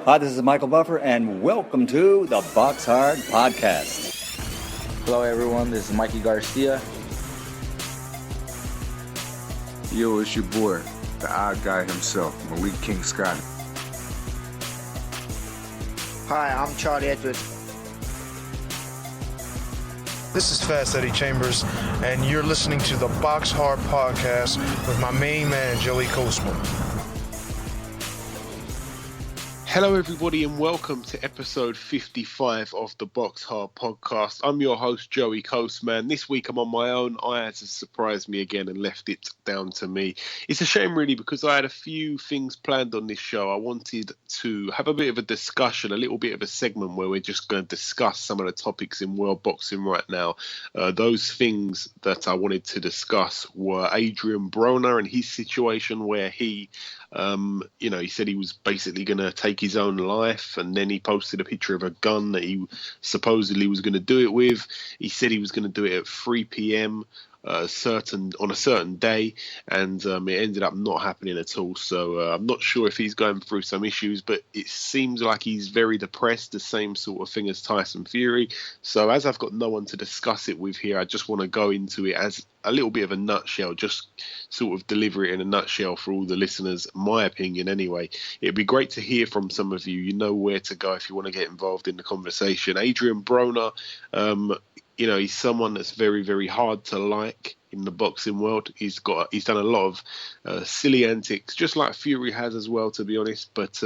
Hi, this is Michael Buffer, and welcome to the BoxHard Podcast. Hello, everyone. This is Mikey Garcia. Yo, it's your boy, the odd guy himself, Malik King Scott. Hi, I'm Charlie Edwards. This is Fast Eddie Chambers, and you're listening to the BoxHard Podcast with my main man, Joey Coastman. Hello, everybody, and welcome to episode 55 of the BoxHard Podcast. I'm your host, Joey Coastman. This week I'm on my own. Ayaz has surprised me again and left it down to me. It's a shame, really, because I had a few things planned on this show. I wanted to have a bit of a discussion, a little bit of a segment where we're just going to discuss some of the topics in world boxing right now. Those things that I wanted to discuss were Adrien Broner and his situation where he said he was basically going to take his own life, and then he posted a picture of a gun that he supposedly was going to do it with. He said he was going to do it at 3 p.m. on a certain day, and it ended up not happening at all. So I'm not sure if he's going through some issues, but it seems like he's very depressed, the same sort of thing as Tyson Fury. So as I've got no one to discuss it with here, I just want to go into it as a little bit of a nutshell, just sort of deliver it in a nutshell for all the listeners, my opinion anyway. It'd be great to hear from some of you. You know where to go if you want to get involved in the conversation. Adrien Broner, he's someone that's very, very hard to like in the boxing world. He's done a lot of silly antics, just like Fury has as well, to be honest. But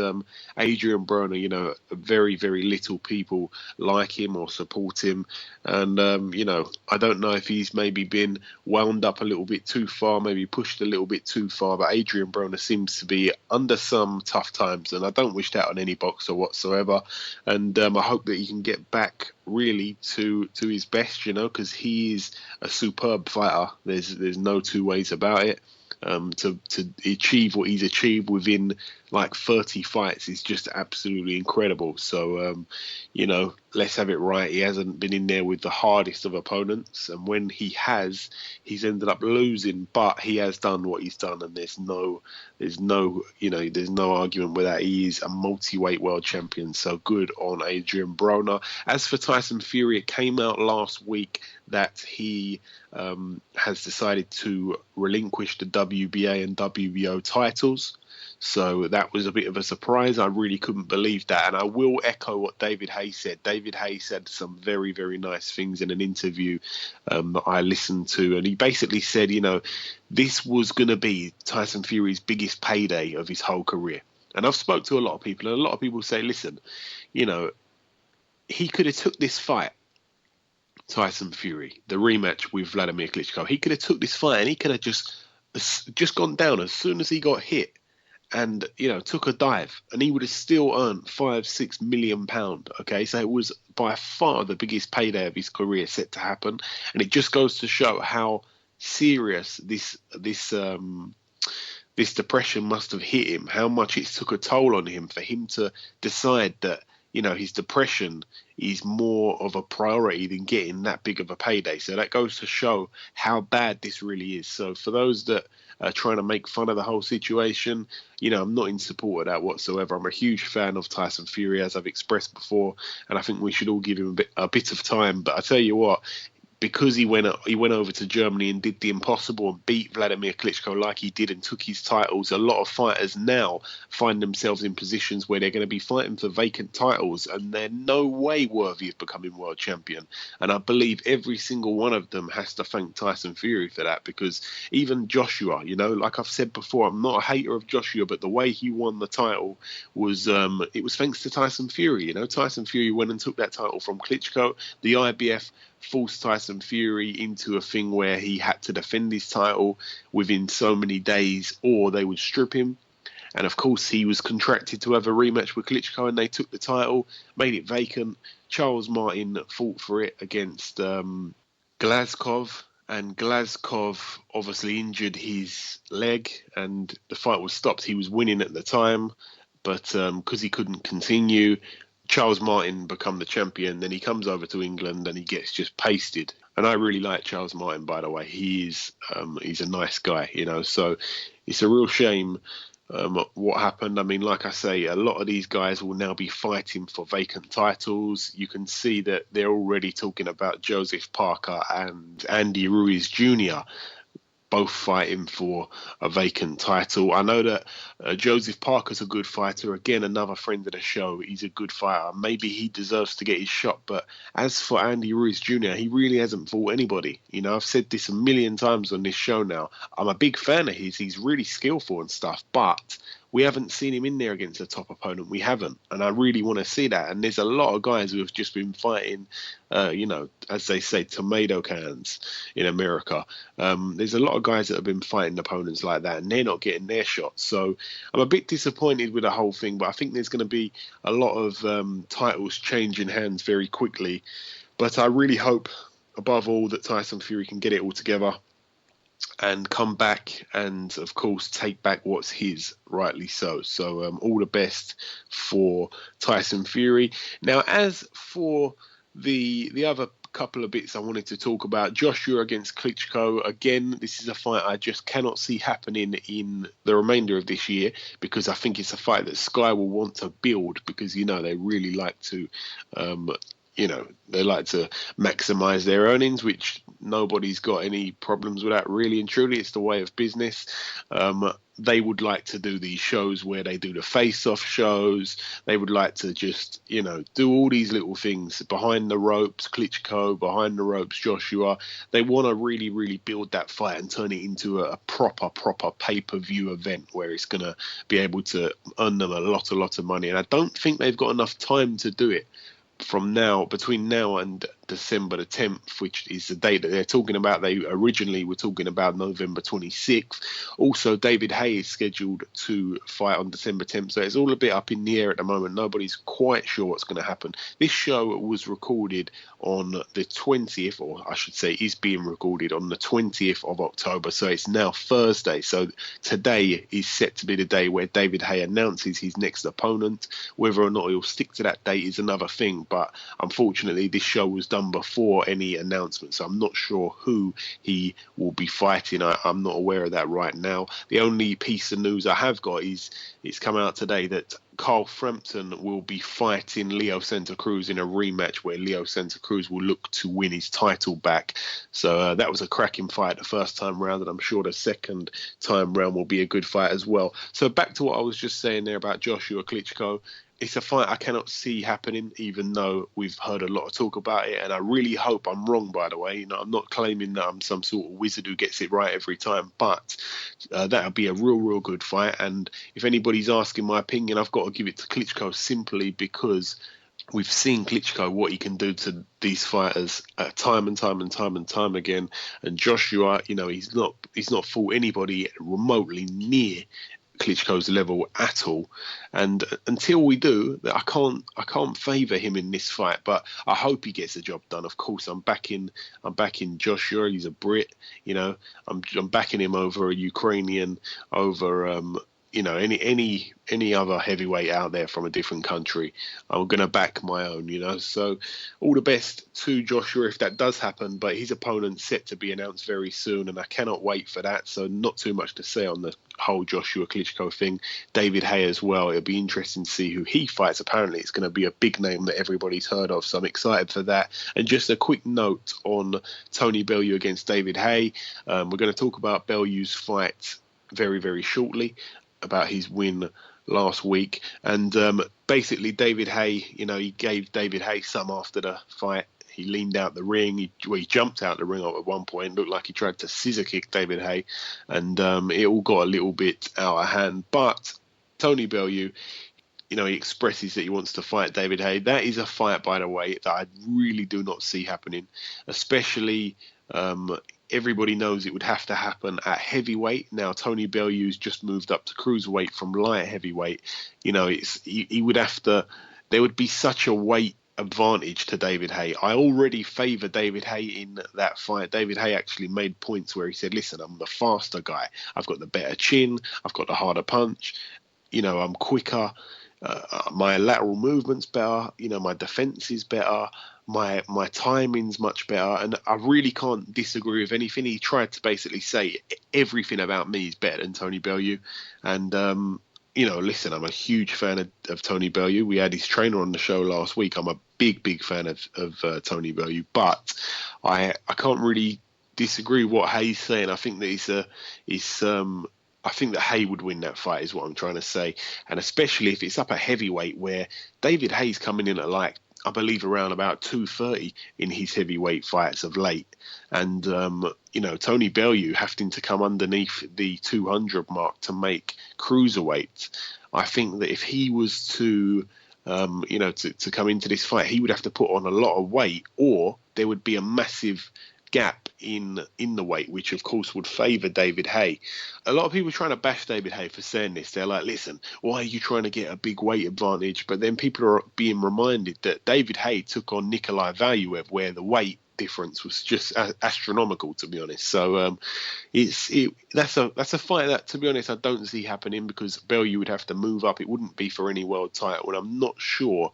Adrien Broner, very, very little people like him or support him. And, I don't know if he's maybe been wound up a little bit too far, maybe pushed a little bit too far. But Adrien Broner seems to be under some tough times, and I don't wish that on any boxer whatsoever. And I hope that he can get back really to his best, because he is a superb fighter. There's no two ways about it. To achieve what he's achieved within like 30 fights is just absolutely incredible. So, let's have it right. He hasn't been in there with the hardest of opponents, and when he has, he's ended up losing. But he has done what he's done, and there's no argument with that. He is a multi-weight world champion. So good on Adrien Broner. As for Tyson Fury, it came out last week that he has decided to relinquish the WBA and WBO titles. So that was a bit of a surprise. I really couldn't believe that. And I will echo what David Haye said. David Haye said some very, very nice things in an interview that I listened to. And he basically said, this was going to be Tyson Fury's biggest payday of his whole career. And I've spoke to a lot of people, and a lot of people say, listen, he could have took this fight, Tyson Fury, the rematch with Vladimir Klitschko. He could have took this fight and he could have just gone down as soon as he got hit and, took a dive, and he would have still earned £5-6 million. Okay, so it was by far the biggest payday of his career set to happen. And it just goes to show how serious this depression must have hit him, how much it took a toll on him for him to decide that, his depression is more of a priority than getting that big of a payday. So that goes to show how bad this really is. So for those that are trying to make fun of the whole situation, I'm not in support of that whatsoever. I'm a huge fan of Tyson Fury, as I've expressed before, and I think we should all give him a bit of time. But I tell you what, because he went over to Germany and did the impossible and beat Vladimir Klitschko like he did and took his titles, a lot of fighters now find themselves in positions where they're going to be fighting for vacant titles and they're no way worthy of becoming world champion. And I believe every single one of them has to thank Tyson Fury for that, because even Joshua, like I've said before, I'm not a hater of Joshua, but the way he won the title was it was thanks to Tyson Fury. Tyson Fury went and took that title from Klitschko. The IBF forced Tyson Fury into a thing where he had to defend his title within so many days or they would strip him. And of course, he was contracted to have a rematch with Klitschko, and they took the title, made it vacant. Charles Martin fought for it against Glazkov, and Glazkov obviously injured his leg and the fight was stopped. He was winning at the time, but because he couldn't continue, Charles Martin become the champion. Then he comes over to England and he gets just pasted. And I really like Charles Martin, by the way. He's a nice guy, so it's a real shame what happened. I mean, like I say, a lot of these guys will now be fighting for vacant titles. You can see that they're already talking about Joseph Parker and Andy Ruiz Jr. both fighting for a vacant title. I know that Joseph Parker's a good fighter. Again, another friend of the show. He's a good fighter. Maybe he deserves to get his shot. But as for Andy Ruiz Jr., he really hasn't fought anybody. You know, I've said this a million times on this show now. I'm a big fan of his. He's really skillful and stuff. But we haven't seen him in there against a top opponent. We haven't. And I really want to see that. And there's a lot of guys who have just been fighting, as they say, tomato cans in America. There's a lot of guys that have been fighting opponents like that, and they're not getting their shots. So I'm a bit disappointed with the whole thing, but I think there's going to be a lot of titles changing hands very quickly. But I really hope, above all, that Tyson Fury can get it all together and come back and, of course, take back what's his, rightly so. So all the best for Tyson Fury. Now, as for the other couple of bits I wanted to talk about, Joshua against Klitschko. Again, this is a fight I just cannot see happening in the remainder of this year, because I think it's a fight that Sky will want to build, because, you know, they really like to... they like to maximize their earnings, which nobody's got any problems with that, really and truly. It's the way of business. They would like to do these shows where they do the face-off shows. They would like to just, do all these little things behind the ropes, Klitschko, behind the ropes, Joshua. They want to really, really build that fight and turn it into a proper pay-per-view event where it's going to be able to earn them a lot of money. And I don't think they've got enough time to do it between now and December the 10th, which is the date that they're talking about. They originally were talking about November 26th. Also, David Haye is scheduled to fight on December 10th, so it's all a bit up in the air at the moment. Nobody's quite sure what's going to happen. This show was recorded on the 20th, or I should say is being recorded on the 20th of October, so it's now Thursday. So today is set to be the day where David Haye announces his next opponent. Whether or not he'll stick to that date is another thing, but unfortunately this show was done before any announcement, so I'm not sure who he will be fighting. I'm not aware of that right now. The only piece of news I have got is it's come out today that Carl Frampton will be fighting Leo Santa Cruz in a rematch where Leo Santa Cruz will look to win his title back. So that was a cracking fight the first time round, and I'm sure the second time round will be a good fight as well. So back to what I was just saying there about Joshua Klitschko. It's a fight I cannot see happening, even though we've heard a lot of talk about it. And I really hope I'm wrong, by the way. I'm not claiming that I'm some sort of wizard who gets it right every time, but that would be a real good fight. And if anybody's asking my opinion, I've got to give it to Klitschko simply because we've seen Klitschko, what he can do to these fighters time and time again. And Joshua, he's not fought anybody remotely near Klitschko's level at all, and until we do, I can't favour him in this fight. But I hope he gets the job done. Of course, I'm backing Joshua. He's a Brit, I'm backing him over a Ukrainian, over any other heavyweight out there from a different country. I'm going to back my own, So all the best to Joshua if that does happen, but his opponent's set to be announced very soon, and I cannot wait for that. So not too much to say on the whole Joshua Klitschko thing. David Haye as well. It'll be interesting to see who he fights. Apparently it's going to be a big name that everybody's heard of, so I'm excited for that. And just a quick note on Tony Bellew against David Haye. We're going to talk about Bellew's fight very, very shortly, about his win last week. And basically David Haye, he gave David Haye some after the fight. He leaned out the ring. He jumped out the ring at one point. Looked like he tried to scissor kick David Haye, and it all got a little bit out of hand. But Tony Bellew, he expresses that he wants to fight David Haye. That is a fight, by the way, that I really do not see happening, especially everybody knows it would have to happen at heavyweight. Now, Tony Bellew's just moved up to cruiserweight from light heavyweight. He would have to, there would be such a weight advantage to David Haye. I already favour David Haye in that fight. David Haye actually made points where he said, listen, I'm the faster guy. I've got the better chin. I've got the harder punch. I'm quicker. my lateral movement's better. My defense is better. My timing's much better, and I really can't disagree with anything. He tried to basically say everything about me is better than Tony Bellew, and listen, I'm a huge fan of Tony Bellew. We had his trainer on the show last week. I'm a big fan of Tony Bellew, but I can't really disagree with what Haye's saying. I think that I think that Haye would win that fight, is what I'm trying to say, and especially if it's up a heavyweight where David Haye's coming in at I believe around about 230 in his heavyweight fights of late. And, Tony Bellew having to come underneath the 200 mark to make cruiserweight. I think that if he was to come into this fight, he would have to put on a lot of weight, or there would be a massive gap in the weight, which of course would favour David Haye. A lot of people are trying to bash David Haye for saying this. They're like, listen, why are you trying to get a big weight advantage? But then people are being reminded that David Haye took on Nikolai Valuev, where the weight difference was just astronomical, to be honest. So that's a fight that, to be honest, I don't see happening, because Bellew would have to move up. It wouldn't be for any world title, and I'm not sure.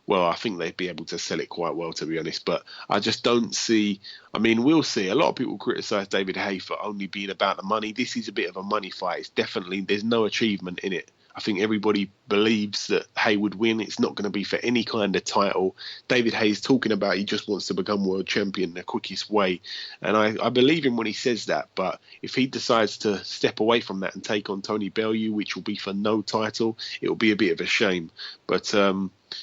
Well, I think they'd be able to sell it quite well, to be honest. But I just don't see. I mean, we'll see. A lot of people criticise David Haye for only being about the money. This is a bit of a money fight. It's definitely, there's no achievement in it. I think everybody believes that Haye would win. It's not going to be for any kind of title. David Haye's talking about he just wants to become world champion the quickest way. And I believe him when he says that. But if he decides to step away from that and take on Tony Bellew, which will be for no title, it will be a bit of a shame. But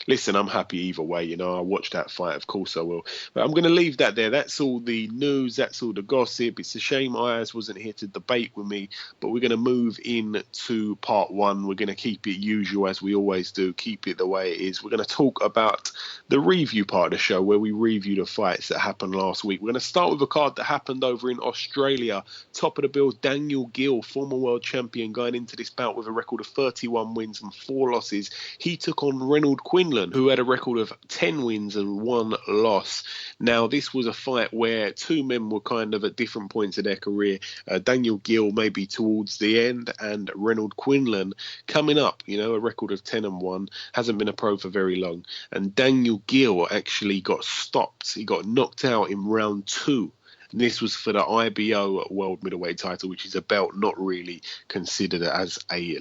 listen, I'm happy either way. I'll watch that fight. Of course I will. But I'm going to leave that there. That's all the news. That's all the gossip. It's a shame Ayaz wasn't here to debate with me. But we're going to move into part one. We're going to keep it usual, as we always do. Keep it the way it is. We're going to talk about the review part of the show, where we review the fights that happened last week. We're going to start with a card that happened over in Australia. Top of the bill, Daniel Gill, former world champion, going into this bout with a record of 31 wins and 4 losses. He took on Reynold Quinlan, who had a record of 10 wins and 1 loss. Now, this was a fight where two men were kind of at different points of their career. Daniel Gill maybe towards the end, and Reynold Quinlan coming up, a record of 10 and 1, hasn't been a pro for very long. And Daniel Gill actually got stopped. He got knocked out in round 2. This was for the IBO World Middleweight title, which is a belt not really considered as a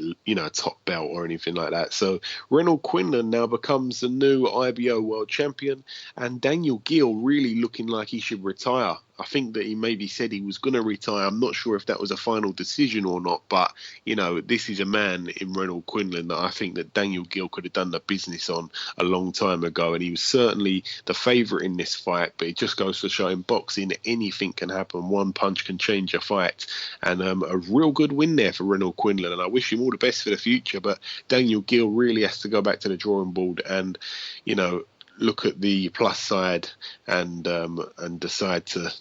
top belt or anything like that. So Reynold Quinlan now becomes the new IBO World Champion, and Daniel Gill really looking like he should retire. I think that he maybe said he was going to retire. I'm not sure if that was a final decision or not, but, this is a man in Reynold Quinlan that I think that Daniel Gill could have done the business on a long time ago, and he was certainly the favourite in this fight. But it just goes to show, in boxing, anything can happen. One punch can change a fight, and a real good win there for Reynold Quinlan, and I wish him all the best for the future. But Daniel Gill really has to go back to the drawing board and, look at the plus side and decide to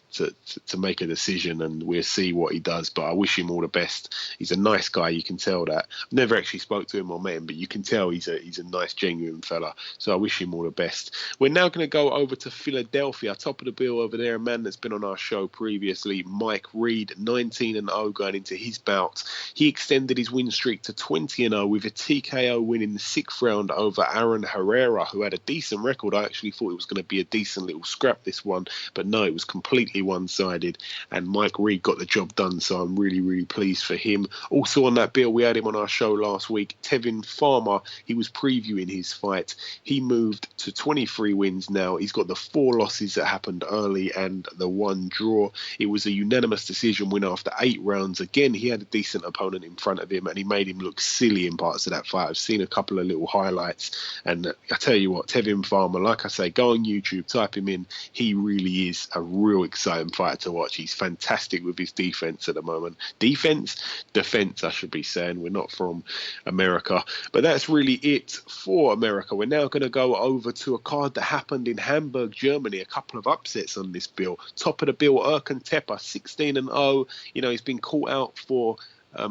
make a decision, and we'll see what he does. But I wish him all the best. He's a nice guy, you can tell that. I've never actually spoke to him or met him, but you can tell he's a nice, genuine fella. So I wish him all the best. We're now going to go over to Philadelphia. Top of the bill over there, a man that's been on our show previously, Mike Reed, 19-0 going into his bout. He extended his win streak to 20-0 with a TKO win in the 6th round over Aaron Herrera, who had a decent record. I actually thought it was going to be a decent little scrap, this one, but no, it was completely one-sided, and Mike Reed got the job done, so I'm really, really pleased for him. Also on that bill, we had him on our show last week, Tevin Farmer. He was previewing his fight. He moved to 23 wins now. He's got the 4 losses that happened early and the 1 draw. It was a unanimous decision win after 8 rounds. Again, he had a decent opponent in front of him, and he made him look silly in parts of that fight. I've seen a couple of little highlights, and I tell you what, Tevin Farmer, like I say, go on YouTube, type him in. He really is a real exciting fighter to watch. He's fantastic with his defense at the moment. Defense, I should be saying. We're not from America. But that's really it for America. We're now going to go over to a card that happened in Hamburg, Germany. A couple of upsets on this bill. Top of the bill, Erkan Tepe, 16-0. He's been caught out for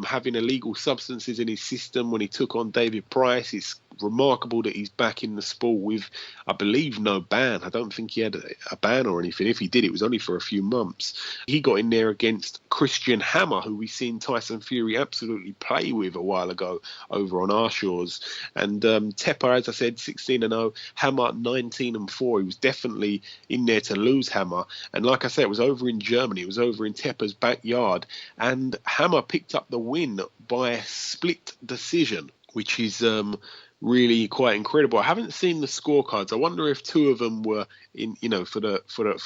having illegal substances in his system when he took on David Price. It's remarkable that he's back in the sport with, I believe, no ban. I don't think he had a ban or anything. If he did, it was only for a few months. He got in there against Christian Hammer, who we seen Tyson Fury absolutely play with a while ago over on our shores. And Tepper, as I said, 16-0. Hammer 19-4. He was definitely in there to lose Hammer. And like I said, it was over in Germany. It was over in Tepper's backyard. And Hammer picked up the win by a split decision, which is really quite incredible. I haven't seen the scorecards. I wonder if two of them were in, for the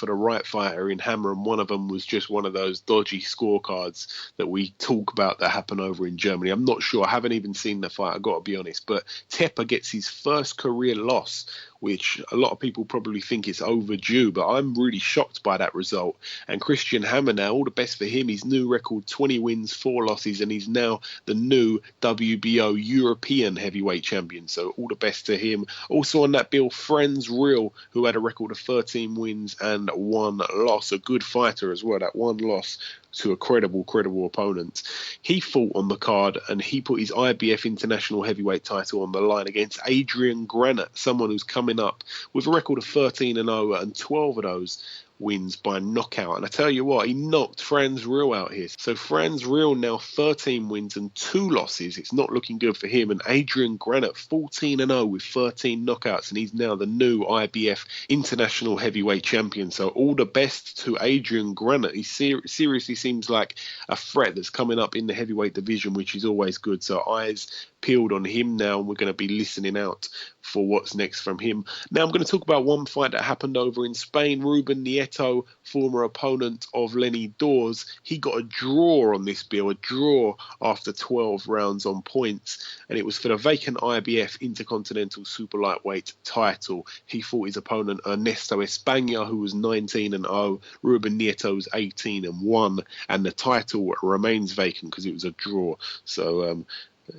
right fighter in Hammer, and one of them was just one of those dodgy scorecards that we talk about that happen over in Germany. I'm not sure. I haven't even seen the fight, I've got to be honest. But Tepper gets his first career loss, which a lot of people probably think is overdue, but I'm really shocked by that result. And Christian Hammer now, all the best for him. His new record, 20 wins, 4 losses, and he's now the new WBO European heavyweight champion. So all the best to him. Also on that bill, Franz Real, who had a record of 13 wins and 1 loss. A good fighter as well. That 1 loss to a credible opponent. He fought on the card and he put his IBF International Heavyweight title on the line against Adrien Broner, someone who's coming up with a record of 13-0 and 12 of those wins by knockout. And I tell you what, he knocked Franz Real out here. So Franz Real now 13 wins and 2 losses. It's not looking good for him. And Adrien Broner 14-0 with 13 knockouts, and he's now the new IBF International Heavyweight Champion. So all the best to Adrien Broner. He seriously seems like a threat that's coming up in the heavyweight division, which is always good. So eyes peeled on him now, and we're going to be listening out for what's next from him. Now I'm going to talk about one fight that happened over in Spain. Ruben Nieto, former opponent of Lenny Dawes, he got a draw on this bill, a draw after 12 rounds on points, and it was for the vacant IBF Intercontinental Super Lightweight title. He fought his opponent Ernesto España, who was 19-0. Ruben Nieto's 18-1, and the title remains vacant because it was a draw. So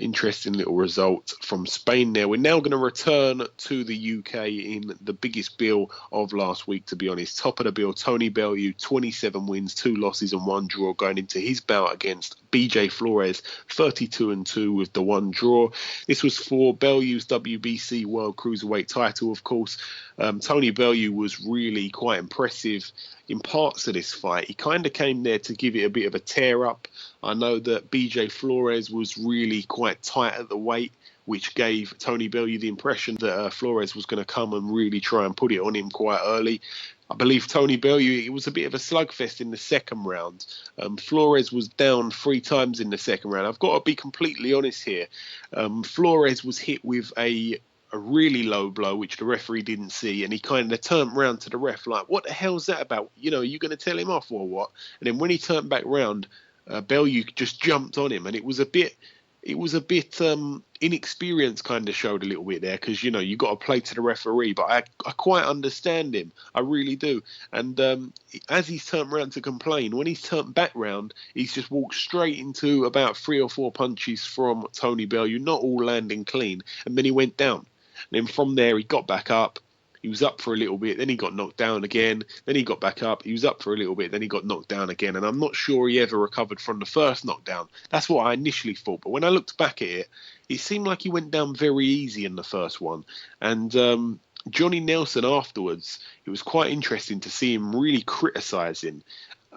interesting little result from Spain there. We're now going to return to the UK in the biggest bill of last week, to be honest. Top of the bill, Tony Bellew, 27 wins, 2 losses and 1 draw, going into his bout against BJ Flores, 32-2 with the 1 draw. This was for Bellew's WBC World Cruiserweight title, of course. Tony Bellew was really quite impressive in parts of this fight. He kind of came there to give it a bit of a tear up. I know that BJ Flores was really quite tight at the weight, which gave Tony Bellew the impression that Flores was going to come and really try and put it on him quite early. I believe Tony Bellew, it was a bit of a slugfest in the second round. Flores was down 3 times in the second round. I've got to be completely honest here. Flores was hit with a really low blow, which the referee didn't see, and he kind of turned round to the ref like, what the hell's that about? Are you going to tell him off or what? And then when he turned back round, Bellew just jumped on him, and it was a bit inexperience kind of showed a little bit there, because you got to play to the referee, but I quite understand him, I really do. And as he's turned round to complain, when he's turned back round, he's just walked straight into about 3 or 4 punches from Tony Bellew, not all landing clean, and then he went down. And then from there, he got back up. He was up for a little bit, then he got knocked down again, then he got back up, he was up for a little bit, then he got knocked down again, and I'm not sure he ever recovered from the first knockdown. That's what I initially thought, but when I looked back at it, it seemed like he went down very easy in the first one. And Johnny Nelson afterwards, it was quite interesting to see him really criticising.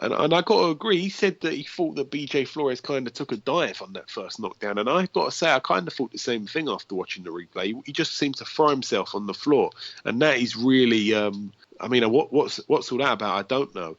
And I got to agree, he said that he thought that BJ Flores kind of took a dive on that first knockdown. And I've got to say, I kind of thought the same thing after watching the replay. He just seemed to throw himself on the floor. And that is really, what's all that about? I don't know.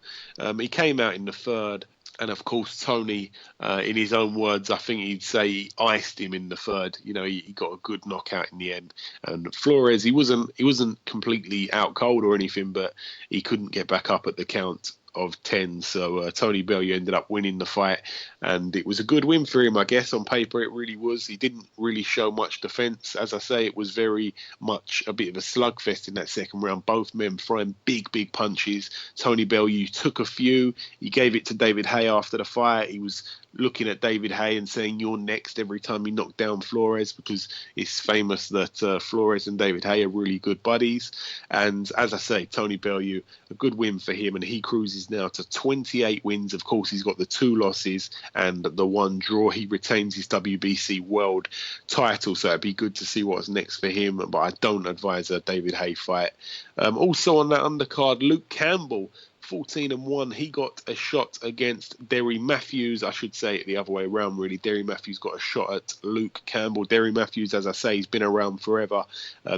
He came out in the third. And of course, Tony, in his own words, I think he'd say he iced him in the third. He got a good knockout in the end. And Flores, he wasn't completely out cold or anything, but he couldn't get back up at the count of 10. So Tony Bellew ended up winning the fight, and it was a good win for him, I guess. On paper it really was. He didn't really show much defense. As I say, it was very much a bit of a slugfest in that second round, both men throwing big punches. Tony Bellew took a few. He gave it to David Haye after the fight. He was looking at David Haye and saying you're next every time he knocked down Flores, because it's famous that Flores and David Haye are really good buddies. And as I say, Tony Bellew, a good win for him, and he cruises now to 28 wins. Of course, he's got the 2 losses and the 1 draw. He retains his WBC world title, so it'd be good to see what's next for him, but I don't advise a David Haye fight. Also on that undercard, Luke Campbell, 14-1. He got a shot against Derry Matthews. I should say it the other way around, really. Derry Matthews got a shot at Luke Campbell. Derry Matthews, as I say, he's been around forever.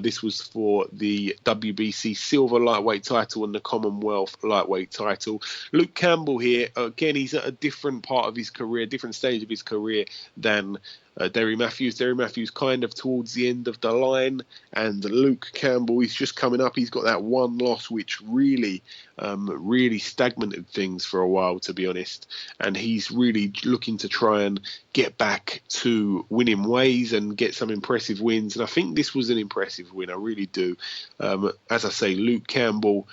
This was for the WBC silver lightweight title and the Commonwealth lightweight title. Luke Campbell here, again, he's at a different part of his career, different stage of his career than Derry Matthews. Derry Matthews kind of towards the end of the line, and Luke Campbell, he's just coming up. He's got that 1 loss which really stagnated things for a while, to be honest, and he's really looking to try and get back to winning ways and get some impressive wins, and I think this was an impressive win. I really do. As I say, Luke Campbell,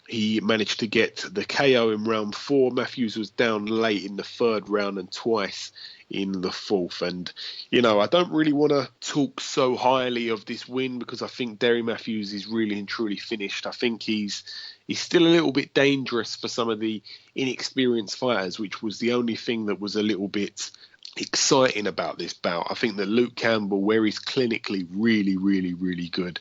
he managed to get the KO in round 4. Matthews was down late in the 3rd round and twice in the 4th. And, I don't really want to talk so highly of this win because I think Derry Matthews is really and truly finished. I think he's still a little bit dangerous for some of the inexperienced fighters, which was the only thing that was a little bit exciting about this bout. I think that Luke Campbell, where he's clinically really, really, really good,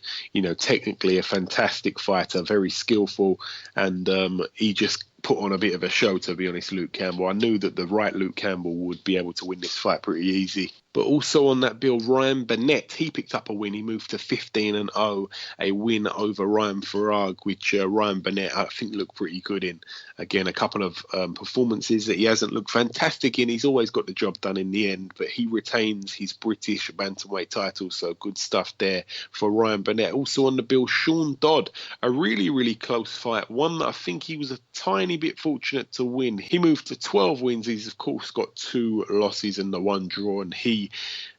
technically a fantastic fighter, very skillful, and he just put on a bit of a show, to be honest, Luke Campbell. I knew that the right Luke Campbell would be able to win this fight pretty easy. But also on that bill, Ryan Burnett, he picked up a win. He moved to 15-0, a win over Ryan Farag, which Ryan Burnett, I think, looked pretty good in. Again, a couple of performances that he hasn't looked fantastic in. He's always got the job done in the end, but he retains his British bantamweight title, so good stuff there for Ryan Burnett. Also on the bill, Sean Dodd, a really, really close fight, one that I think he was a tiny bit fortunate to win. He moved to 12 wins. He's, of course, got 2 losses and the 1 draw, and he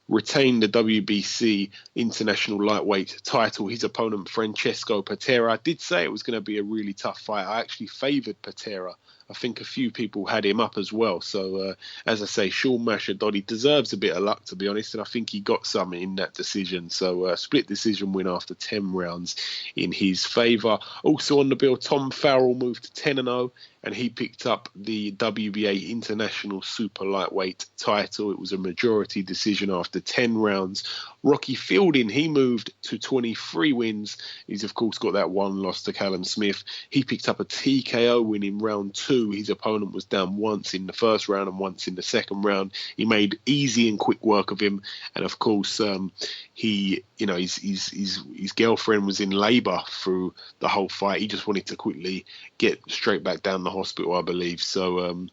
retained the WBC international lightweight title. His opponent, Francesco Patera, I did say it was going to be a really tough fight. I actually favoured Patera. I think a few people had him up as well. So, as I say, Sean Masha Dodd, he deserves a bit of luck, to be honest, and I think he got some in that decision. So, split decision win after 10 rounds in his favour. Also on the bill, Tom Farrell moved to 10-0, and he picked up the WBA International Super Lightweight title. It was a majority decision after 10 rounds. Rocky Fielding, he moved to 23 wins. He's, of course, got that 1 loss to Callum Smith. He picked up a TKO win in round 2. His opponent was down once in the 1st round and once in the 2nd round. He made easy and quick work of him. And, of course, his girlfriend was in labour through the whole fight. He just wanted to quickly get straight back down the hospital, I believe. So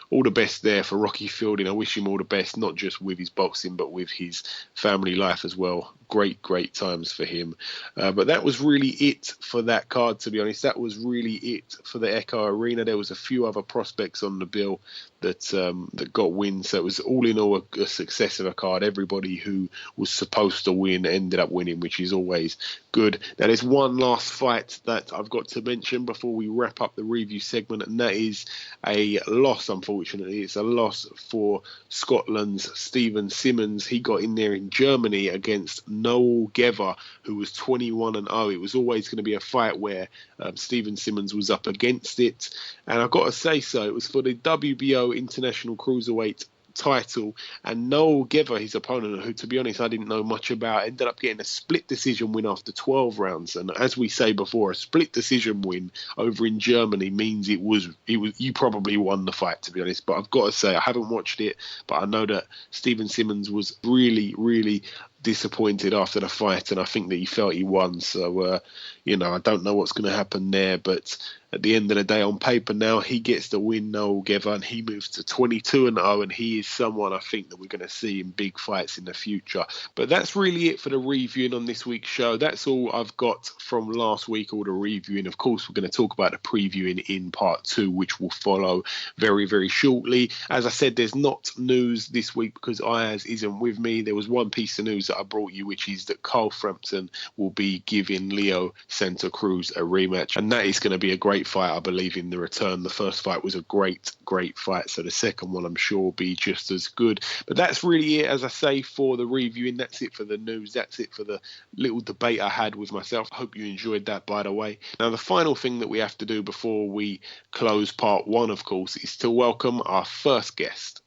all the best there for Rocky Fielding. I wish him all the best, not just with his boxing, but with his family life as well. Great times for him. But that was really it for that card, to be honest. That was really it for the Echo Arena. There was a few other prospects on the bill that got wins. So it was all in all a success of a card. Everybody who was supposed to win ended up winning, which is always good. Now, there's one last fight that I've got to mention before we wrap up the review segment, and that is a loss, unfortunately. It's a loss for Scotland's Stephen Simmons. He got in there in Germany against Noel Gever, who was 21-0. It was always going to be a fight where Stephen Simmons was up against it. And I've got to say so, it was for the WBO International Cruiserweight title, and Noel Gever, his opponent, who, to be honest, I didn't know much about, ended up getting a split decision win after 12 rounds. And as we say before, a split decision win over in Germany means it was you probably won the fight, to be honest. But I've got to say, I haven't watched it, but I know that Stephen Simmons was really disappointed after the fight, and I think that he felt he won. So I don't know what's going to happen there, but at the end of the day, on paper now, he gets the win, Noel Gever, and he moves to 22-0, and he is someone I think that we're going to see in big fights in the future. But that's really it for the reviewing on this week's show. That's all I've got from last week, all the reviewing. Of course, we're going to talk about the previewing in part 2, which will follow very, very shortly. As I said, there's not news this week because Ayaz isn't with me. There was one piece of news that I brought you, which is that Carl Frampton will be giving Leo Santa Cruz a rematch, and that is going to be a great great fight. I believe in the return. The first fight was a great fight. So the second one, I'm sure, will be just as good. But that's really it, as I say, for the reviewing. That's it for the news. That's it for the little debate I had with myself. I hope you enjoyed that, by the way. Now, the final thing that we have to do before we close part one, of course, is to welcome our first guest.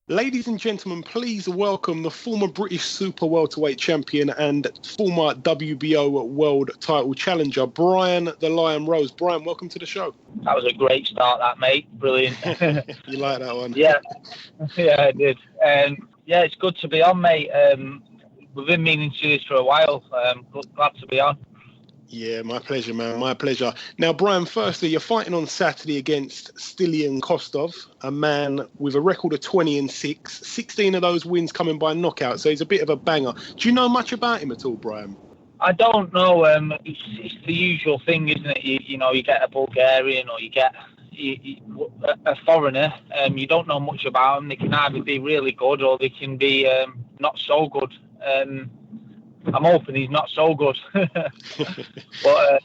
Ladies and gentlemen, please welcome the former British Super-Welterweight champion and former WBO World Title challenger, Brian the Lion Rose. Brian, welcome to the show. That was a great start, that, mate. Brilliant. You like that one? Yeah, I did. Yeah, it's good to be on, mate. We've been meaning to do this for a while. Glad to be on. Yeah, my pleasure, man. My pleasure. Now, Brian, firstly, you're fighting on Saturday against Stilian Kostov, a man with a record of 20-6, 16 of those wins coming by knockout, so he's a bit of a banger. Do you know much about him at all, Brian? I don't know. It's the usual thing, isn't it? You know, you get a Bulgarian or you get a foreigner. You don't know much about them. They can either be really good or they can be not so good. I'm hoping he's not so good. But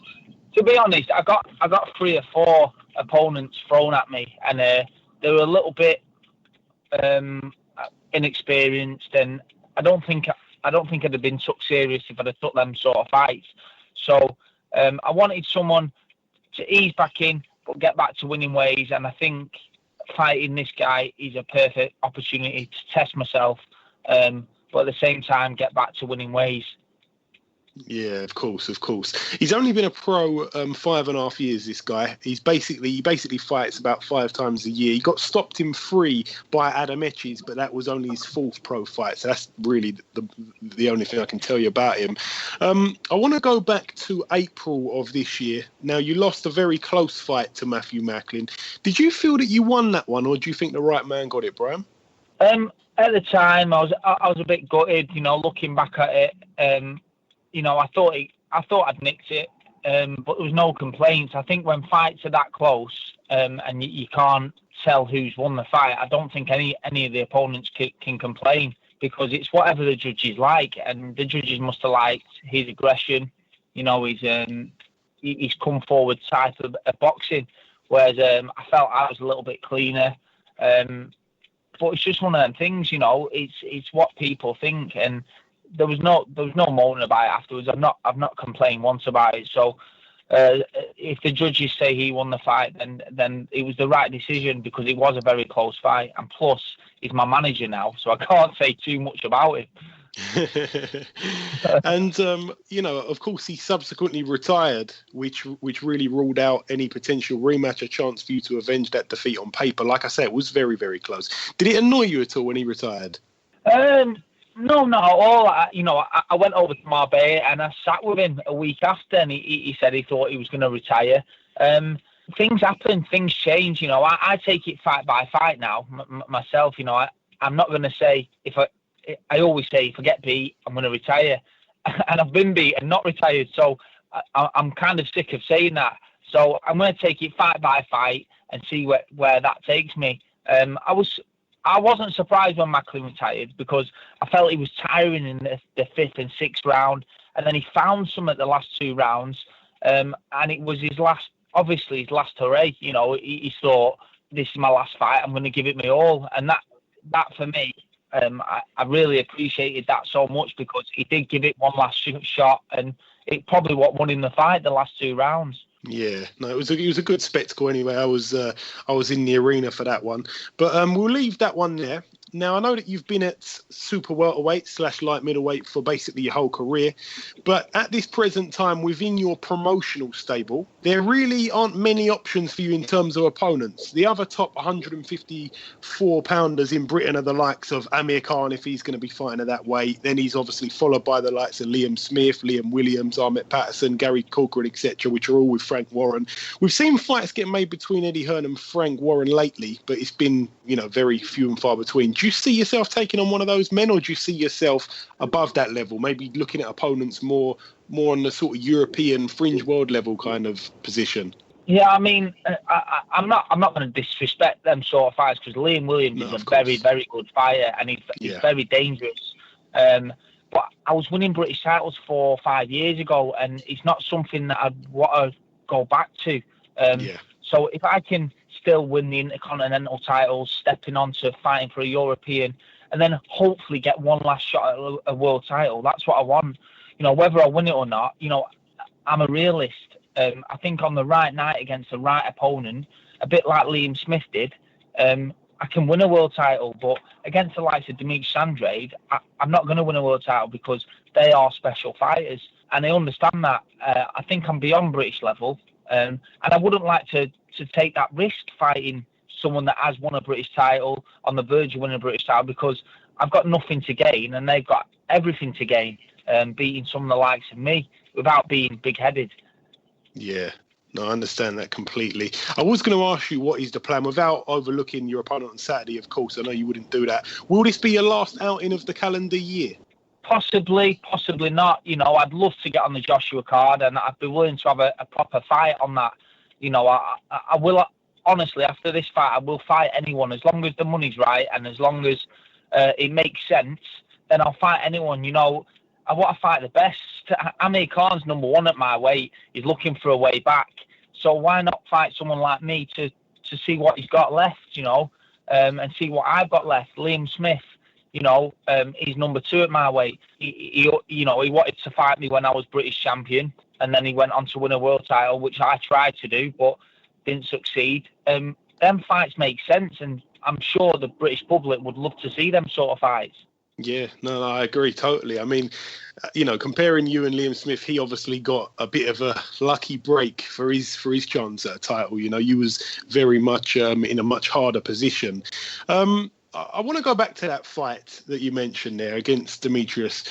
to be honest, I got 3 or 4 opponents thrown at me, and they were a little bit inexperienced, and I don't think I'd have been took serious if I'd have took them sort of fights. So I wanted someone to ease back in but get back to winning ways, and I think fighting this guy is a perfect opportunity to test myself. But at the same time, get back to winning ways. Yeah, of course. He's only been a pro 5.5 years, this guy. He basically fights about 5 times a year. He got stopped in 3 by Adam Etches, but that was only his 4th pro fight. So that's really the only thing I can tell you about him. I want to go back to April of this year. Now, you lost a very close fight to Matthew Macklin. Did you feel that you won that one, or do you think the right man got it, Brian? At the time, I was a bit gutted, you know, looking back at it. You know, I thought I'd nicked it, but there was no complaints. I think when fights are that close, and you can't tell who's won the fight, I don't think any of the opponents can complain, because it's whatever the judges like, and the judges must have liked his aggression. You know, he's come forward type of boxing, whereas I felt I was a little bit cleaner. But it's just one of them things, you know. It's what people think, and there was no moaning about it afterwards. I've not complained once about it. So if the judges say he won the fight, then it was the right decision, because it was a very close fight. And plus, he's my manager now, so I can't say too much about it. And you know, of course, he subsequently retired, which really ruled out any potential rematch, a chance for you to avenge that defeat on paper. Like I said, it was very, very close. Did it annoy you at all when he retired? No, not at all. I went over to Marbella and I sat with him a week after, and he said he thought he was going to retire. Things happen, things change. You know, I take it fight by fight now myself. You know, I'm not going to say I always say, if I get beat, I'm going to retire. And I've been beat and not retired. So I'm kind of sick of saying that. So I'm going to take it fight by fight and see where that takes me. I wasn't surprised when Macklin retired, because I felt he was tiring in the 5th and 6th round. And then he found some at the last 2 rounds. And it was his last hooray. You know, he thought, this is my last fight. I'm going to give it my all. And that for me, I really appreciated that so much, because he did give it one last shot, and it probably what won him the fight, the last 2 rounds. Yeah, no, it was a good spectacle anyway. I was in the arena for that one, but we'll leave that one there. Now, I know that you've been at super welterweight / light middleweight for basically your whole career, but at this present time within your promotional stable, there really aren't many options for you in terms of opponents. The other top 154 pounders in Britain are the likes of Amir Khan, if he's going to be fighting at that weight. Then he's obviously followed by the likes of Liam Smith, Liam Williams, Ahmet Patterson, Gary Corcoran, etc., which are all with Frank Warren. We've seen fights get made between Eddie Hearn and Frank Warren lately, but it's been, very few and far between. Do you see yourself taking on one of those men, or do you see yourself above that level, maybe looking at opponents more on the sort of European fringe world level kind of position? Yeah, I mean, I'm not going to disrespect them sort of fights, because Liam Williams is a very, very good fighter, and he's very dangerous. But I was winning British titles 4 or 5 years ago, and it's not something that I'd want to go back to. So if I can still win the Intercontinental titles, stepping on to fighting for a European, and then hopefully get one last shot at a world title, that's what I want. Whether I win it or not, I'm a realist. I think on the right night against the right opponent, a bit like Liam Smith did, I can win a world title, but against the likes of Demetrius Andrade, I'm not going to win a world title because they are special fighters, and I understand that. I think I'm beyond British level, and I wouldn't like to take that risk fighting someone that has won a British title, on the verge of winning a British title, because I've got nothing to gain and they've got everything to gain, beating some of the likes of me without being big-headed. Yeah. No, I understand that completely. I was going to ask you, what is the plan? Without overlooking your opponent on Saturday, of course, I know you wouldn't do that. Will this be your last outing of the calendar year? Possibly not. I'd love to get on the Joshua card, and I'd be willing to have a proper fight on that. I will, honestly, after this fight, I will fight anyone as long as the money's right and as long as it makes sense. Then I'll fight anyone. I want to fight the best. Amir Khan's number one at my weight. He's looking for a way back. So why not fight someone like me to see what he's got left, and see what I've got left. Liam Smith, he's number two at my weight. He wanted to fight me when I was British champion, and then he went on to win a world title, which I tried to do, but didn't succeed. Them fights make sense, and I'm sure the British public would love to see them sort of fights. Yeah, no, I agree totally. I mean, comparing you and Liam Smith, he obviously got a bit of a lucky break for his chance at a title. You was very much in a much harder position. I want to go back to that fight that you mentioned there against Demetrius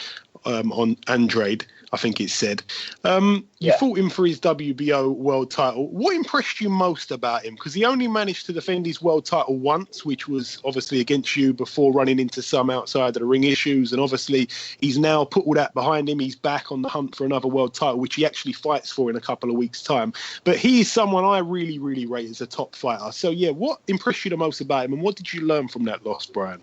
on Andrade, I think it said. You fought him for his WBO world title. What impressed you most about him? Because he only managed to defend his world title once, which was obviously against you before running into some outside of the ring issues. And obviously he's now put all that behind him. He's back on the hunt for another world title, which he actually fights for in a couple of weeks' time. But he is someone I really, really rate as a top fighter. So, what impressed you the most about him, and what did you learn from that loss, Brian?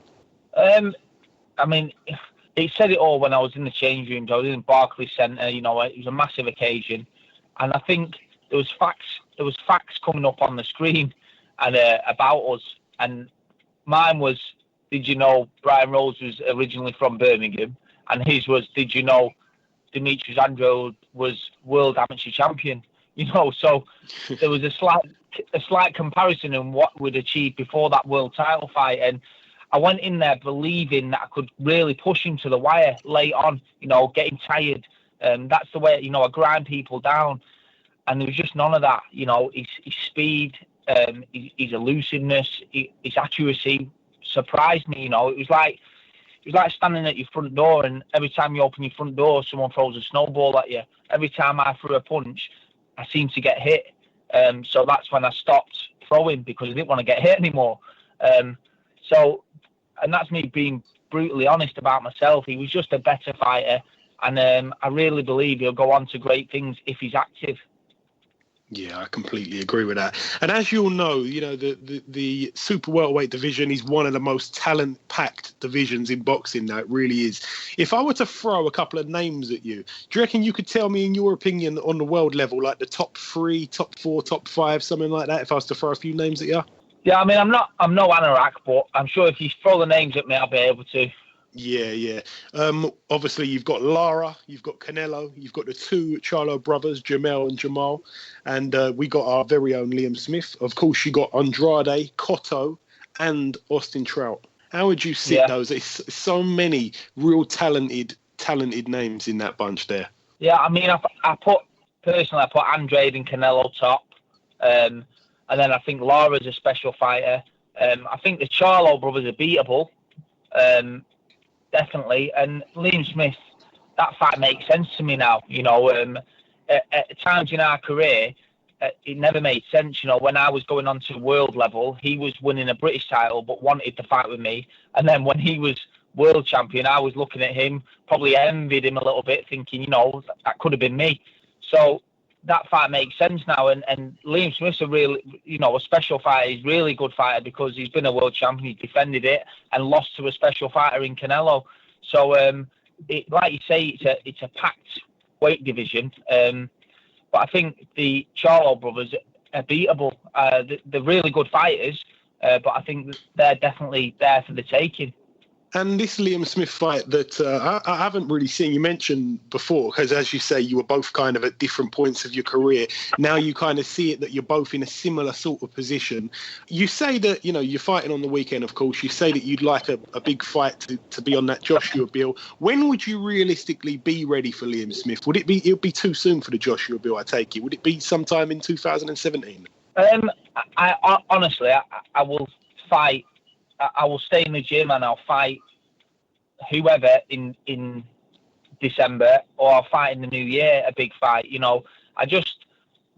It said it all when I was in the change rooms. I was in Barclays Centre. It was a massive occasion, and I think there was facts coming up on the screen and about us. And mine was, did you know Brian Rose was originally from Birmingham? And his was, did you know Demetrius Andrade was world amateur champion? So there was a slight comparison in what we'd achieved before that world title fight, and I went in there believing that I could really push him to the wire late on, getting tired. That's the way, I grind people down. And there was just none of that. His speed, his elusiveness, his accuracy surprised me. It was like standing at your front door, and every time you open your front door, someone throws a snowball at you. Every time I threw a punch, I seemed to get hit. So that's when I stopped throwing, because I didn't want to get hit anymore. And that's me being brutally honest about myself. He was just a better fighter, and I really believe he'll go on to great things if he's active. Yeah, I completely agree with that. And as you all know, the super-welterweight division is one of the most talent-packed divisions in boxing now. It really is. If I were to throw a couple of names at you, do you reckon you could tell me, in your opinion, on the world level, like the top 3, top 4, top 5, something like that, if I was to throw a few names at you? Yeah, I'm no anorak, but I'm sure if you throw the names at me, I'll be able to. Yeah. Obviously, you've got Lara, you've got Canelo, you've got the two Charlo brothers, Jamel and Jamal, and we got our very own Liam Smith. Of course, you got Andrade, Cotto, and Austin Trout. How would you sit those? It's so many real talented names in that bunch there. Yeah, I put Andrade and Canelo top. And then I think Lara's a special fighter. I think the Charlo brothers are beatable, definitely. And Liam Smith, that fight makes sense to me now. At times in our career, it never made sense. When I was going on to world level, he was winning a British title but wanted to fight with me. And then when he was world champion, I was looking at him, probably envied him a little bit, thinking, that could have been me. So that fight makes sense now, and Liam Smith's a really, a special fighter. He's a really good fighter because he's been a world champion, he's defended it, and lost to a special fighter in Canelo. So, like you say, it's a packed weight division. But I think the Charlo brothers beatable. They're really good fighters, but I think they're definitely there for the taking. And this Liam Smith fight that I haven't really seen, you mentioned before, because as you say, you were both kind of at different points of your career. Now you kind of see it that you're both in a similar sort of position. You say that, you're fighting on the weekend, of course. You say that you'd like a big fight to be on that Joshua bill. When would you realistically be ready for Liam Smith? Would it be too soon for the Joshua bill, I take it? Would it be sometime in 2017? Honestly, I will fight. I will stay in the gym and I'll fight whoever in December, or I'll fight in the new year, a big fight. I don't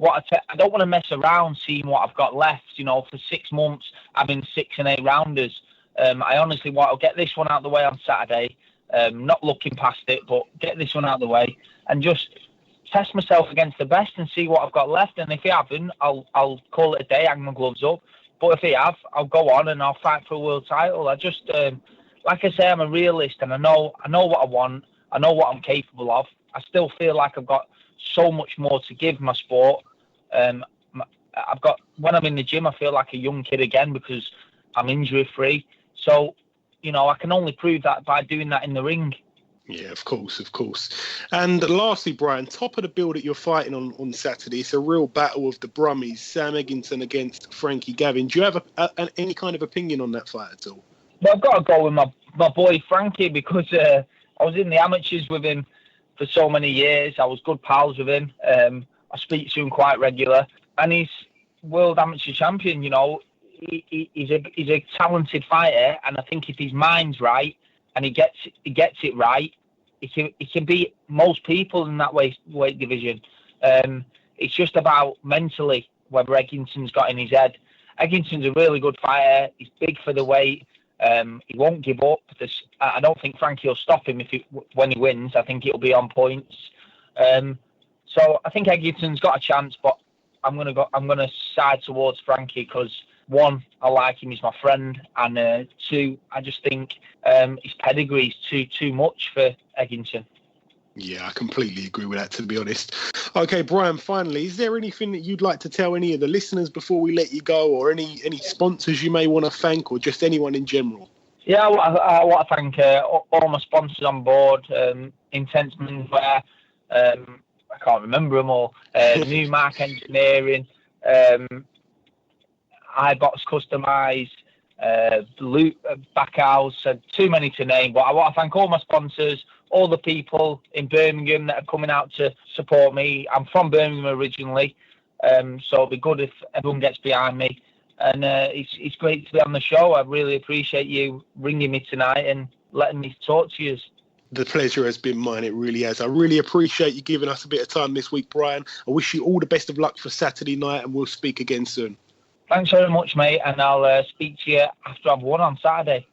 want to mess around seeing what I've got left. For 6 months, I'm in 6 and 8 rounders. I honestly want to get this one out of the way on Saturday. Not looking past it, but get this one out of the way and just test myself against the best and see what I've got left. And if I haven't, I'll call it a day, hang my gloves up. But if I have, I'll go on and I'll fight for a world title. I just, like I say, I'm a realist and I know what I want. I know what I'm capable of. I still feel like I've got so much more to give my sport. When I'm in the gym, I feel like a young kid again because I'm injury free. So, I can only prove that by doing that in the ring. Yeah, of course. And lastly, Brian, top of the bill that you're fighting on Saturday, it's a real battle of the Brummies, Sam Eggington against Frankie Gavin. Do you have any kind of opinion on that fight at all? Well, I've got to go with my boy Frankie because I was in the amateurs with him for so many years. I was good pals with him. I speak to him quite regular. And he's world amateur champion, He's a talented fighter, and I think if his mind's right, and he gets it right, he can beat most people in that weight division. It's just about mentally whether Eggington's got in his head. Eggington's a really good fighter. He's big for the weight. He won't give up. I don't think Frankie will stop him when he wins. I think it'll be on points. So I think Eggington's got a chance, but I'm gonna side towards Frankie because 1, I like him, he's my friend, and 2, I just think his pedigree is too much for Eggington. Yeah, I completely agree with that, to be honest. Okay, Brian, finally, is there anything that you'd like to tell any of the listeners before we let you go, or any sponsors you may want to thank, or just anyone in general? Yeah, I want to thank all my sponsors on board, Intense Menswear, I can't remember them all, Newmark Engineering, iBox Customise, Loot Backhouse, too many to name, but I want to thank all my sponsors, all the people in Birmingham that are coming out to support me. I'm from Birmingham originally, so it'll be good if everyone gets behind me. And it's great to be on the show. I really appreciate you ringing me tonight and letting me talk to you. The pleasure has been mine. It really has. I really appreciate you giving us a bit of time this week, Brian. I wish you all the best of luck for Saturday night, and we'll speak again soon. Thanks very much, mate, and I'll speak to you after I've won on Saturday.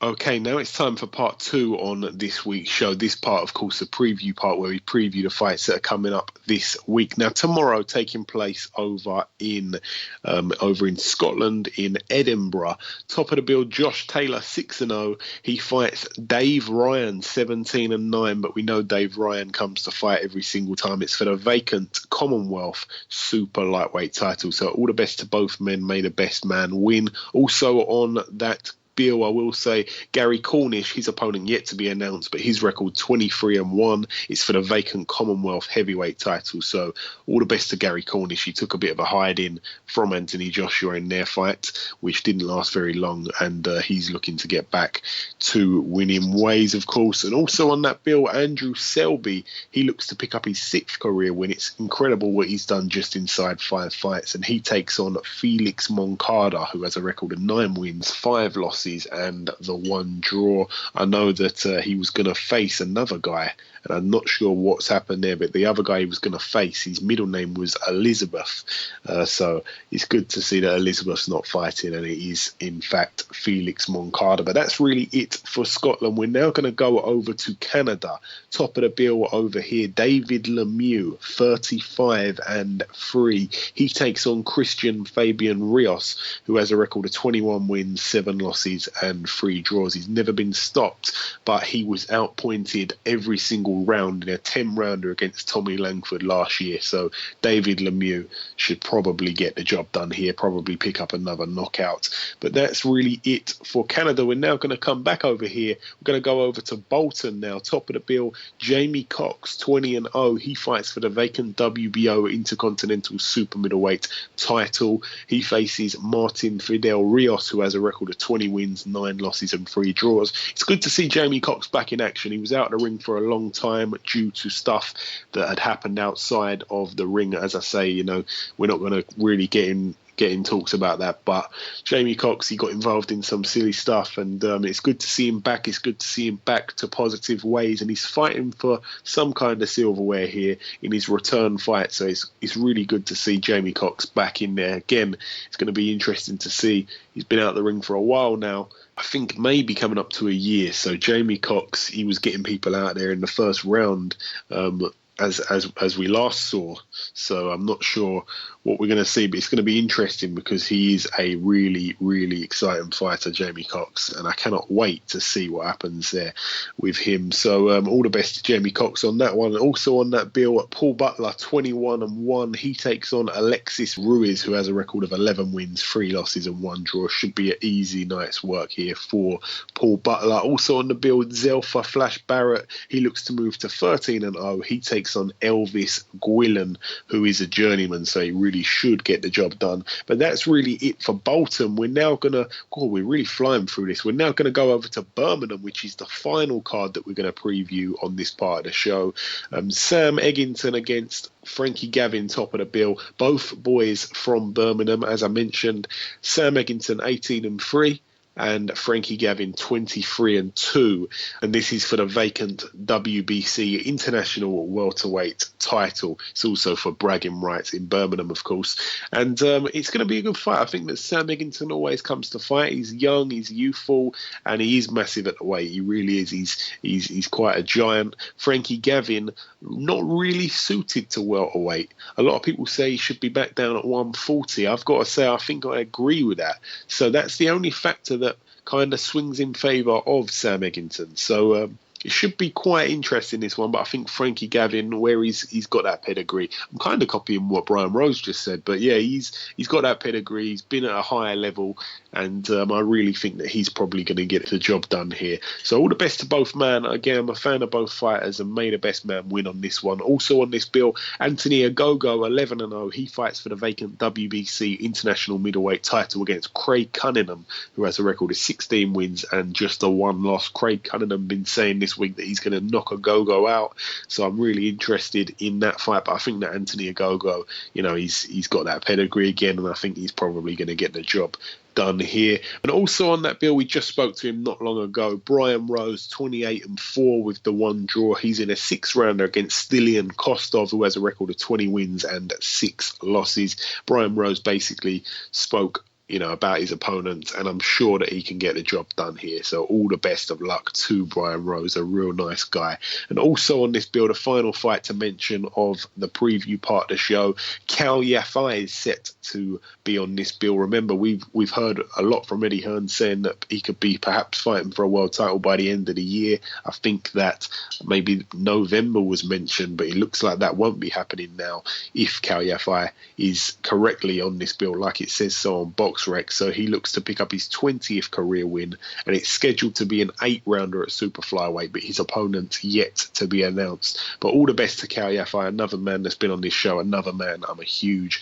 Okay, now it's time for part 2 on this week's show. This part, of course, the preview part where we preview the fights that are coming up this week. Now, tomorrow, taking place over in Scotland, in Edinburgh. Top of the bill, Josh Taylor, 6-0. He fights Dave Ryan, 17-9. But we know Dave Ryan comes to fight every single time. It's for the vacant Commonwealth super lightweight title. So all the best to both men. May the best man win. Also on that bill, I will say, Gary Cornish, his opponent yet to be announced, but his record 23-1 is for the vacant Commonwealth heavyweight title. So all the best to Gary Cornish. He took a bit of a hide-in from Anthony Joshua in their fight, which didn't last very long, and he's looking to get back to winning ways, of course. And also on that bill, Andrew Selby, he looks to pick up his 6th career win. It's incredible what he's done just inside 5 fights, and he takes on Felix Moncada, who has a record of 9 wins, 5 losses, and the 1 draw. I know that he was going to face another guy, and I'm not sure what's happened there, but the other guy he was going to face, his middle name was Elizabeth. So it's good to see that Elizabeth's not fighting, and it is, in fact, Felix Moncada. But that's really it for Scotland. We're now going to go over to Canada. Top of the bill over here, David Lemieux, 35-3. He takes on Christian Fabian Rios, who has a record of 21 wins, 7 losses, and 3 draws. He's never been stopped, but he was outpointed every single final round in a 10-rounder against Tommy Langford last year. So David Lemieux should probably get the job done here, probably pick up another knockout. But that's really it for Canada. We're now going to come back over here. We're going to go over to Bolton now. Top of the bill, Jamie Cox, 20-0. He fights for the vacant WBO Intercontinental Super Middleweight title. He faces Martin Fidel Rios, who has a record of 20 wins, 9 losses and 3 draws. It's good to see Jamie Cox back in action. He was out of the ring for a long time due to stuff that had happened outside of the ring. As I say, you know, we're not going to really get in talks about that, but Jamie Cox, he got involved in some silly stuff, and it's good to see him back. It's good to see him back to positive ways, and he's fighting for some kind of silverware here in his return fight. So it's really good to see Jamie Cox back in there again. It's going to be interesting to see. He's been out of the ring for a while now. I think maybe coming up to a year. So Jamie Cox, he was getting people out there in the first round, as we last saw. So I'm not sure what we're going to see, but it's going to be interesting because he is a really, really exciting fighter, Jamie Cox, and I cannot wait to see what happens there with him. So all the best to Jamie Cox on that one. And also on that bill, Paul Butler, 21-1. He takes on Alexis Ruiz, who has a record of 11 wins, 3 losses and 1 draw. Should be an easy night's work here for Paul Butler. Also on the bill, Zelfa Flash Barrett. He looks to move to 13-0. He takes on Elvis Guillen, who is a journeyman, so he really should get the job done. But that's really it for Bolton. We're now we're really flying through this. We're now going to go over to Birmingham, which is the final card that we're going to preview on this part of the show. Sam Eggington against Frankie Gavin, top of the bill. Both boys from Birmingham, as I mentioned. Sam Eggington, 18-3. And Frankie Gavin, 23-2. And this is for the vacant WBC International Welterweight title. It's also for bragging rights in Birmingham, of course. And it's going to be a good fight. I think that Sam Eggington always comes to fight. He's young, he's youthful, and he is massive at the weight. He really is. He's quite a giant. Frankie Gavin, not really suited to welterweight. A lot of people say he should be back down at 140. I've got to say, I think I agree with that. So that's the only factor that kind of swings in favour of Sam Eggington. So it should be quite interesting, this one, but I think Frankie Gavin, where he's got that pedigree, I'm kind of copying what Brian Rose just said, but yeah, he's got that pedigree, he's been at a higher level, and I really think that he's probably going to get the job done here. So all the best to both men. Again, I'm a fan of both fighters, and may the best man win on this one. Also on this bill, Anthony Ogogo, 11-0. He fights for the vacant WBC International Middleweight title against Craig Cunningham, who has a record of 16 wins and just a 1 loss. Craig Cunningham been saying this week that he's going to knock Ogogo out, so I'm really interested in that fight. But I think that Anthony Ogogo, you know, he's got that pedigree again, and I think he's probably going to get the job done here. And also on that bill, we just spoke to him not long ago, Brian Rose, 28-4 with the 1 draw. He's in a 6-rounder against Stilian Kostov, who has a record of 20 wins and 6 losses. Brian Rose basically spoke, you know, about his opponent, and I'm sure that he can get the job done here. So all the best of luck to Brian Rose, a real nice guy. And also on this bill, the final fight to mention of the preview part of the show, Cal Yafai is set to be on this bill. Remember, we've heard a lot from Eddie Hearn saying that he could be perhaps fighting for a world title by the end of the year. I think that maybe November was mentioned, but it looks like that won't be happening now if Cal Yafai is correctly on this bill, like it says so on BoxRec. So he looks to pick up his 20th career win, and it's scheduled to be an 8-rounder at super flyweight, but his opponent yet to be announced. But all the best to Cal Yafai, another man that's been on this show, another man I'm a huge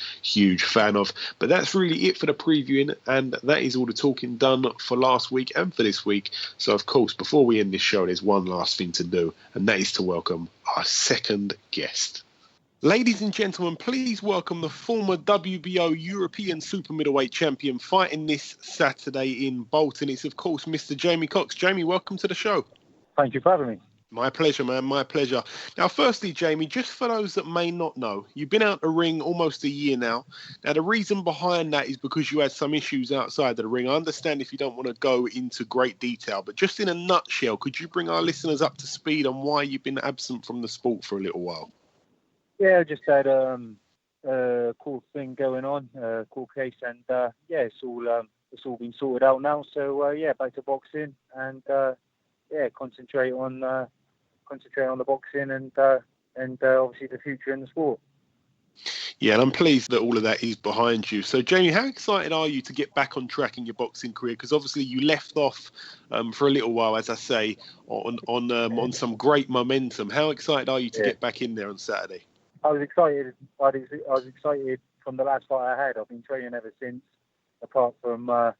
fan of. But that's really it for the previewing, and that is all the talking done for last week and for this week. So of course, before we end this show, there's one last thing to do, and that is to welcome our second guest. Ladies and gentlemen, please welcome the former WBO European Super Middleweight champion fighting this Saturday in Bolton. It's, of course, Mr. Jamie Cox. Jamie, welcome to the show. Thank you for having me. My pleasure, man. My pleasure. Now, firstly, Jamie, just for those that may not know, you've been out the ring almost a year now. Now, the reason behind that is because you had some issues outside of the ring. I understand if you don't want to go into great detail, but just in a nutshell, could you bring our listeners up to speed on why you've been absent from the sport for a little while? Yeah, I just had a cool thing going on, cool case, and it's all been sorted out now. So back to boxing and concentrate on concentrate on the boxing and obviously the future in the sport. Yeah, and I'm pleased that all of that is behind you. So, Jamie, how excited are you to get back on track in your boxing career? Because obviously you left off for a little while, as I say, on some great momentum. How excited are you to get back in there on Saturday? I was excited. I was excited from the last fight I had. I've been training ever since, apart from a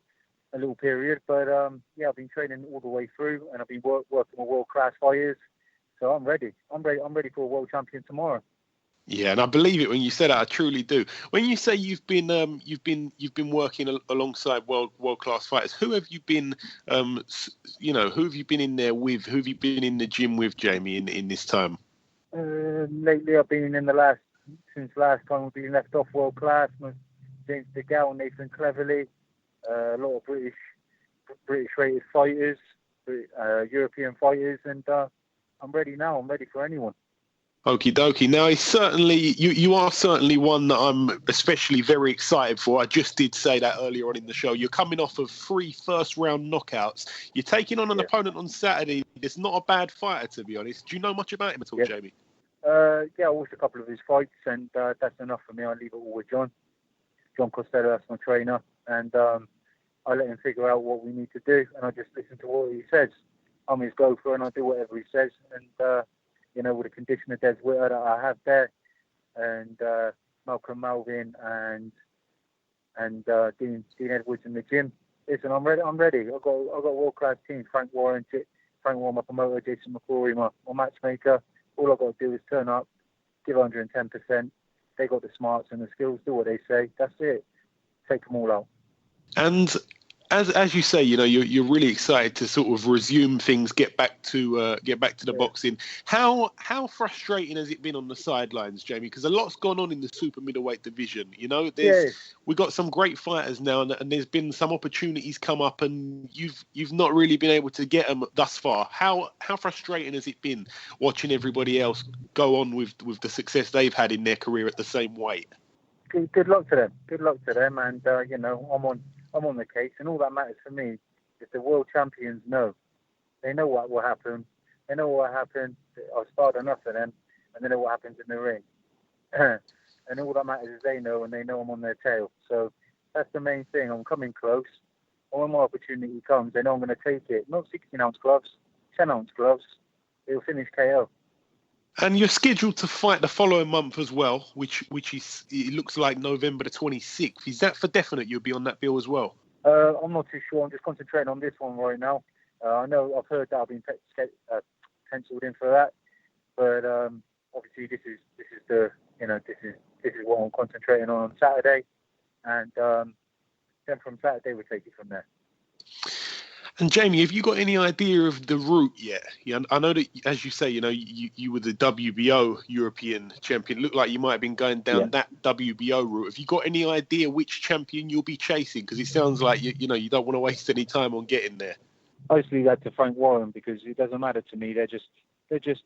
little period. But I've been training all the way through, and I've been working with world-class fighters. So I'm ready. I'm ready for a world champion tomorrow. Yeah, and I believe it when you say that. I truly do. When you say you've been working alongside world-class fighters, who have you been? Who have you been in there with? Who have you been in the gym with, Jamie, in this time? Lately, I've been since last time we've been left off world-class. James DeGale, Nathan Cleverly, a lot of British-rated fighters, European fighters, and I'm ready now. I'm ready for anyone. Okie dokie. Now, you are certainly one that I'm especially very excited for. I just did say that earlier on in the show. You're coming off of 3 first-round knockouts. You're taking on an opponent on Saturday. It's not a bad fighter, to be honest. Do you know much about him at all, Jamie? I watched a couple of his fights, and that's enough for me. I leave it all with John Costello. That's my trainer, and I let him figure out what we need to do, and I just listen to what he says. I'm his gopher, and I do whatever he says, and with the conditioner Des Witter that I have there, and Malcolm Malvin and Dean Edwards in the gym. Listen, I'm ready. I've got a world class team. Frank Warren, my promoter, Jason McCrory, my matchmaker. All I've got to do is turn up, give 110%. They got the smarts and the skills. Do what they say. That's it. Take them all out. And as you say, you're really excited to sort of resume things, get back to the boxing. How frustrating has it been on the sidelines, Jamie? Because a lot's gone on in the super middleweight division. We've got some great fighters now, and there's been some opportunities come up, and you've not really been able to get them thus far. How frustrating has it been watching everybody else go on with the success they've had in their career at the same weight? Good luck to them. And I'm on the case, and all that matters for me is the world champions know. They know what will happen. They know what happened. I've sparred enough of them, and they know what happens in the ring. And all that matters is they know, and they know I'm on their tail. So that's the main thing. I'm coming close. When my opportunity comes, they know I'm going to take it. Not 16-ounce gloves, 10-ounce gloves. It'll finish KO. And you're scheduled to fight the following month as well, which is, it looks like November the 26th. Is that for definite you'll be on that bill as well? I'm not too sure. I'm just concentrating on this one right now. I know I've heard that I've been penciled in for that, but obviously this is what I'm concentrating on Saturday, and then from Saturday we'll take it from there. And Jamie, have you got any idea of the route yet? Yeah, I know that, as you say, you were the WBO European champion. It looked like you might have been going down that WBO route. Have you got any idea which champion you'll be chasing? Because it sounds like you don't want to waste any time on getting there. I just leave that to Frank Warren, because it doesn't matter to me. They're just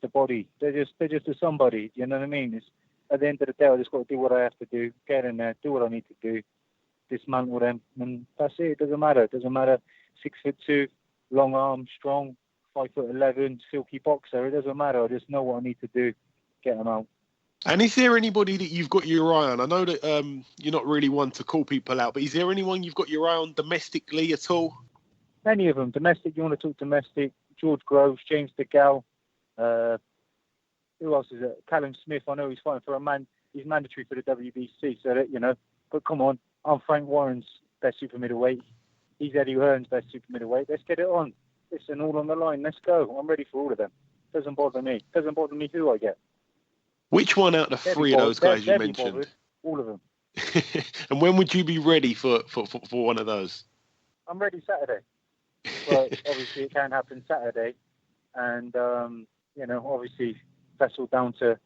a body. They're just a somebody. You know what I mean? It's, at the end of the day, I just got to do what I have to do. Get in there, do what I need to do, dismantle them, and that's it. It doesn't matter. 6'2", long arm, strong, 5'11", silky boxer. It doesn't matter. I just know what I need to do. Get them out. And is there anybody that you've got your eye on? I know that you're not really one to call people out, but is there anyone you've got your eye on domestically at all? Any of them. Domestic, you want to talk domestic. George Groves, James DeGale. Who else is it? Callum Smith. I know he's fighting for a man. He's mandatory for the WBC, so that, But come on, I'm Frank Warren's best super middleweight. He's Eddie Hearn's best super middleweight. Let's get it on. Listen, all on the line. Let's go. I'm ready for all of them. Doesn't bother me. Doesn't bother me who I get. Which one out of the three of those guys you mentioned? Bothered. All of them. And when would you be ready for one of those? I'm ready Saturday. But obviously it can't happen Saturday. And, obviously that's all down to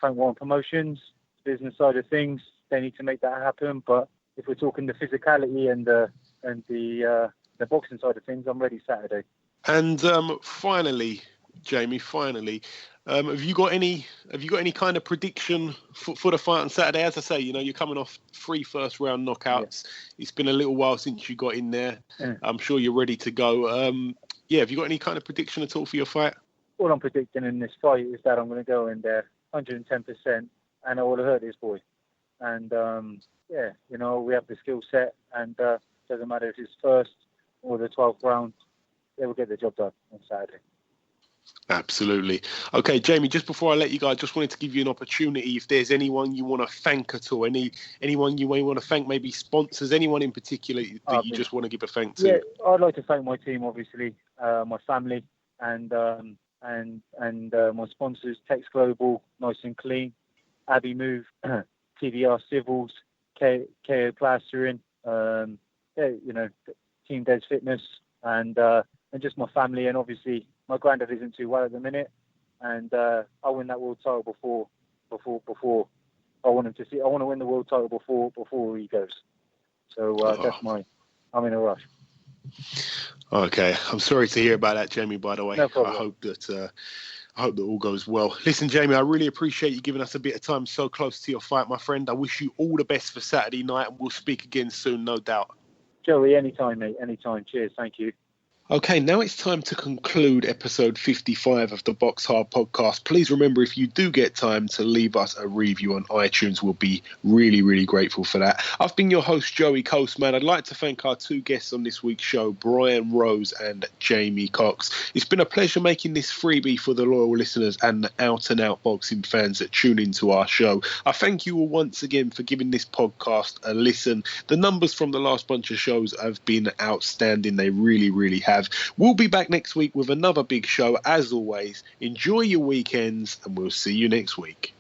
Frank Warren Promotions, business side of things. They need to make that happen. But if we're talking the physicality and the boxing side of things, I'm ready Saturday. And finally, Jamie, have you got any kind of prediction for the fight on Saturday? As I say, you're coming off 3 first round knockouts. Yeah. It's been a little while since you got in there. Yeah. I'm sure you're ready to go. Have you got any kind of prediction at all for your fight? all I'm predicting in this fight is that I'm going to go in there 110%, and I want to hurt this boy. And yeah, you know, we have the skill set, and doesn't matter if it's first or the 12th round, they will get the job done on Saturday. Absolutely. Okay, Jamie, just before I let you go, I just wanted to give you an opportunity. If there's anyone you want to thank at all, anyone you may want to thank, maybe sponsors, anyone in particular that you just want to give a thank to. Yeah, I'd like to thank my team, obviously, my family, and my sponsors, Tex Global, Nice and Clean, Abbey Move, TVR Civils, KO Plastering, you know, Team Des Fitness, and just my family, and obviously my granddad isn't too well at the minute, and I win that world title before I want him to see. I want to win the world title before he goes. So I'm in a rush. Okay, I'm sorry to hear about that, Jamie. By the way, no problem. I hope that all goes well. Listen, Jamie, I really appreciate you giving us a bit of time so close to your fight, my friend. I wish you all the best for Saturday night, and we'll speak again soon, no doubt. Joey, anytime, mate. Anytime. Cheers. Thank you. Okay, now it's time to conclude episode 55 of the BoxHard Podcast. Please remember, if you do get time, to leave us a review on iTunes. We'll be really, really grateful for that. I've been your host, Joey Coastman. I'd like to thank our two guests on this week's show, Brian Rose and Jamie Cox. It's been a pleasure making this freebie for the loyal listeners and the out-and-out boxing fans that tune into our show. I thank you all once again for giving this podcast a listen. The numbers from the last bunch of shows have been outstanding. They really, really have. We'll be back next week with another big show. As always, enjoy your weekends, and we'll see you next week.